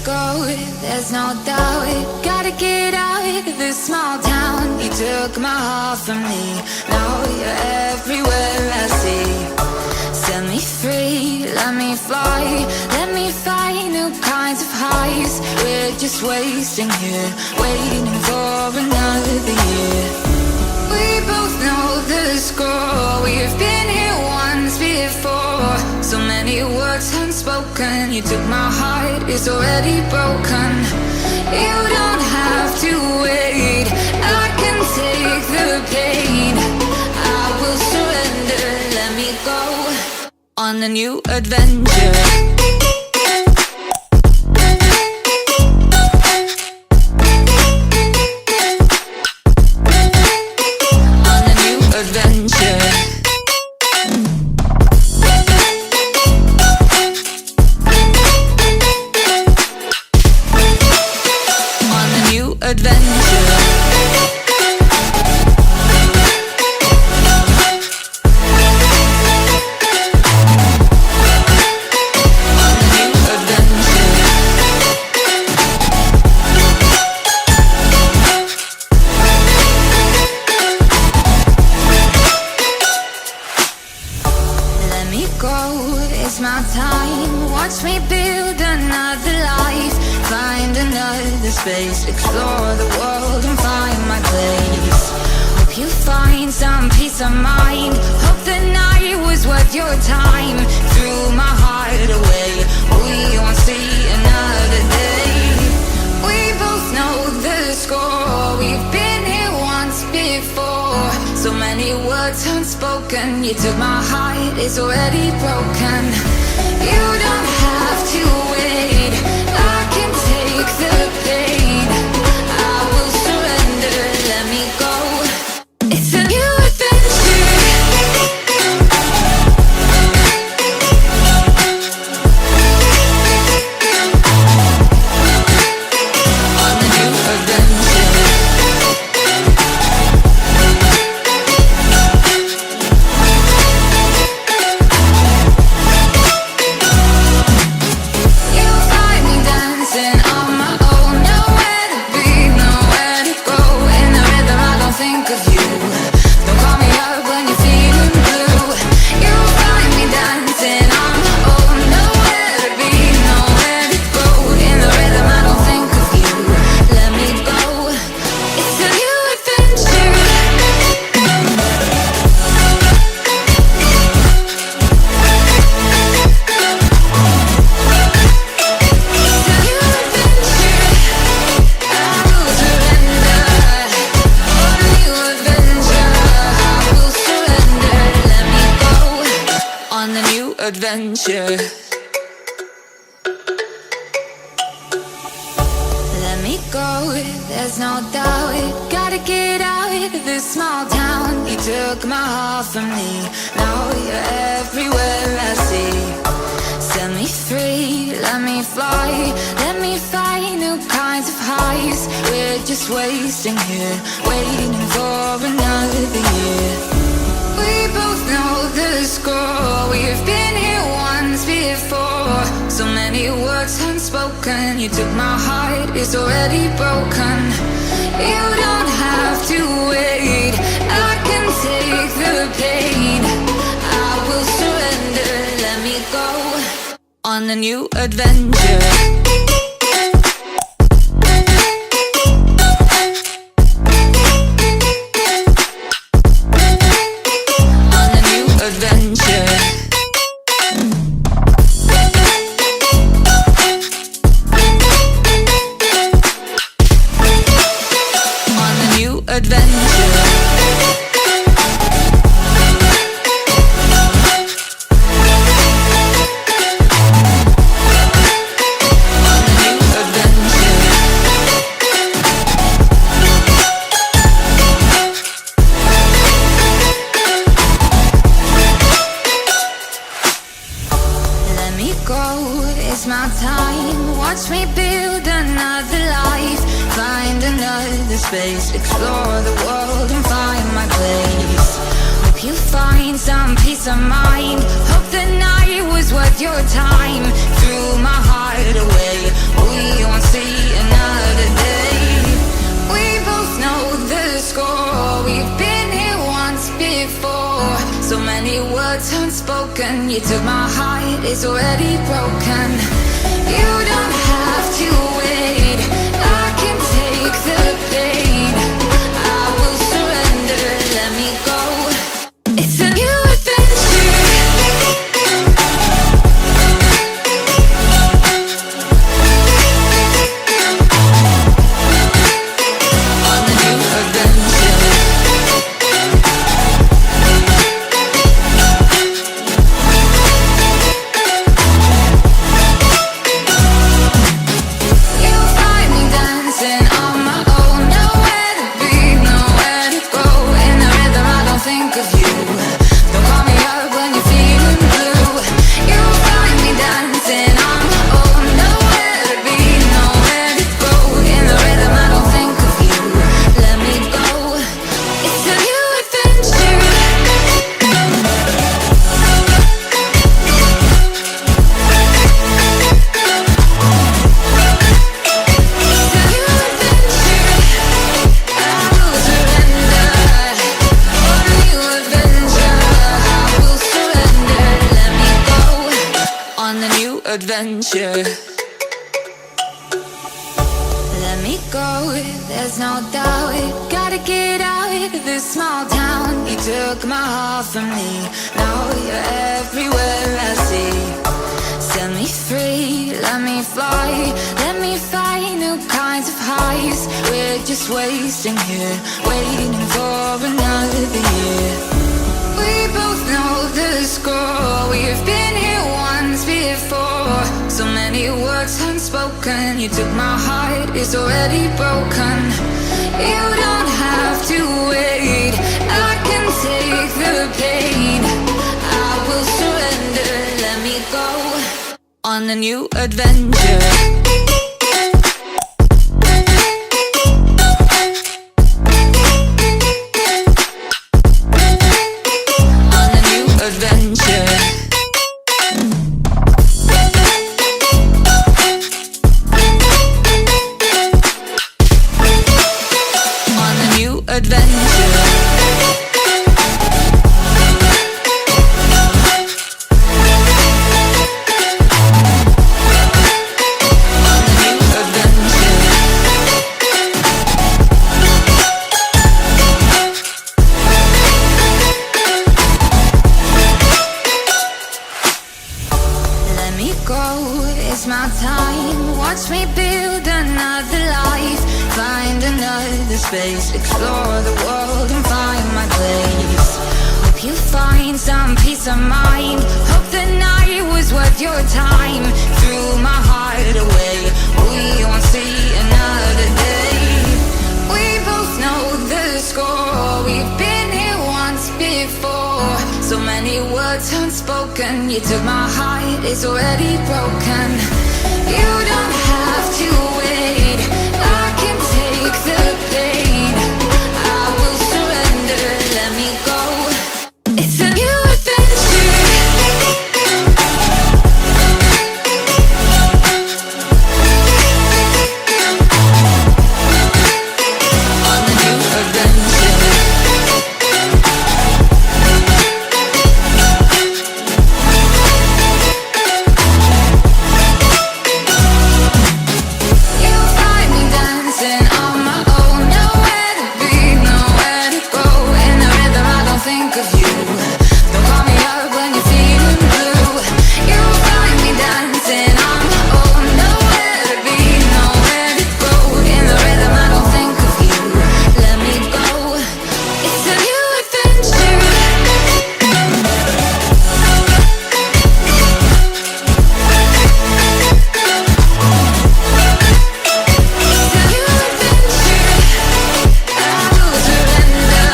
go, there's no doubt. Gotta get out of this small town. You took my heart from me, now you're everywhere I see. Set me free, let me fly, let me find new kinds of highs. We're just wasting here, waiting for another year. We both know the score, we've been here once before. So many words unspoken, you took my heart, it's already broken. You don't have to wait, I can take the pain. I will surrender, let me go on a new adventure. It's my time, watch me build another life. Find another space, explore the world and find my place. Hope you find some peace of mind, hope the night was worth your time. Threw my heart away, we won't see another day. We both know the score, we've been here once before. So many words unspoken, you took my heart, it's already broken. You don't have to wait, I can take the pain. I will surrender, let me go. It's a new adventure. On a new adventure. Adventure. Let me go, there's no doubt. Gotta get out of this small town. You took my heart from me, now you're everywhere I see. Set me free, let me fly, let me find new kinds of highs. We're just wasting here, waiting for another year. We both know the score, we've been here once before. So many words unspoken, you took my heart, it's already broken. You don't have to wait, I can take the pain. I will surrender, let me go on a new adventure. It's my time, watch me build another life. Find another space, explore the world and find my place. Hope you find some peace of mind, hope the night was worth your time. Threw my heart away, we So many words unspoken. You took my heart, it's already broken. You don't have to wait, I can take the pain. I will surrender, let me go. It's a new adventure. On the new adventure. You'll find me dancing on my own. Nowhere to be, nowhere to go. In the rhythm I don't think of you. Don't call me up when you're feeling blue. You'll find me dancing on my own. Nowhere to be, nowhere to go. In the rhythm I don't think of you. Let me go. It's a new adventure. It's a new adventure. I will surrender. On a new adventure. I will surrender. Let me go. On the new adventure. Let me go, there's no doubt. Gotta get out of this small town. You took my heart from me. Now you're everywhere I see. Set me free, let me fly. Let me find new kinds of highs. We're just wasting here, waiting for another year. We both know the score. We've been here once before. So many words unspoken. You took my heart, it's already broken. You don't have to wait, I can take the pain. I will surrender, let me go. On a new adventure. On a new adventure. On a new adventure. On a new adventure. Let me go, it's my time. Watch me build another life. Find another space. Explore the world and find my place. Hope you find some peace of mind. Hope the night was worth your time. Threw my heart away, we won't see another day. We both know the score. We've been here once before. So many words unspoken. You took my heart, it's already broken. You don't have to wait, I can take the pain. I will surrender, let me go. It's a new adventure. On a new adventure. You'll find me dancing on my own. Nowhere to be, nowhere to go. In the rhythm I don't think of you. Don't call me up when you're feeling blue. You'll find me dancing on my own. Nowhere to be, nowhere to go. In the rhythm I don't think of you. Let me go. It's a new adventure. It's a new adventure. I will surrender.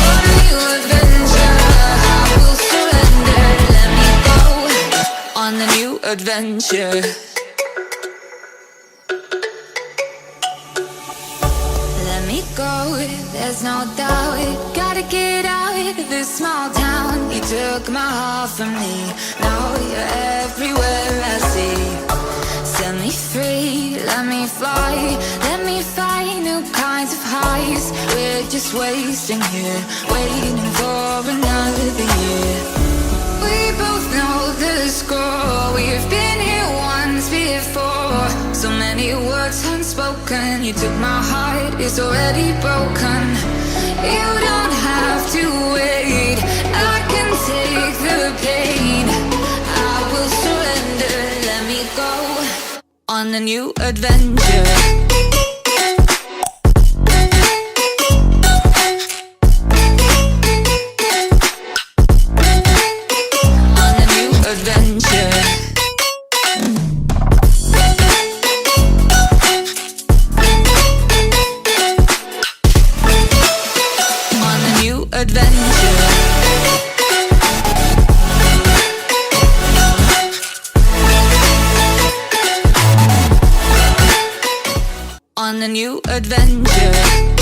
On a new adventure. I will surrender. Let me go. On a new adventure. Let me go, there's no doubt. Gotta get out of this small town. You took my heart from me. Now you're everywhere I see. Set me free, let me fly. Let me find new kinds of highs. We're just wasting here, waiting for another you took my heart, it's already broken. You don't have to wait, I can take the pain. I will surrender, let me go on a new adventure. On a new adventure.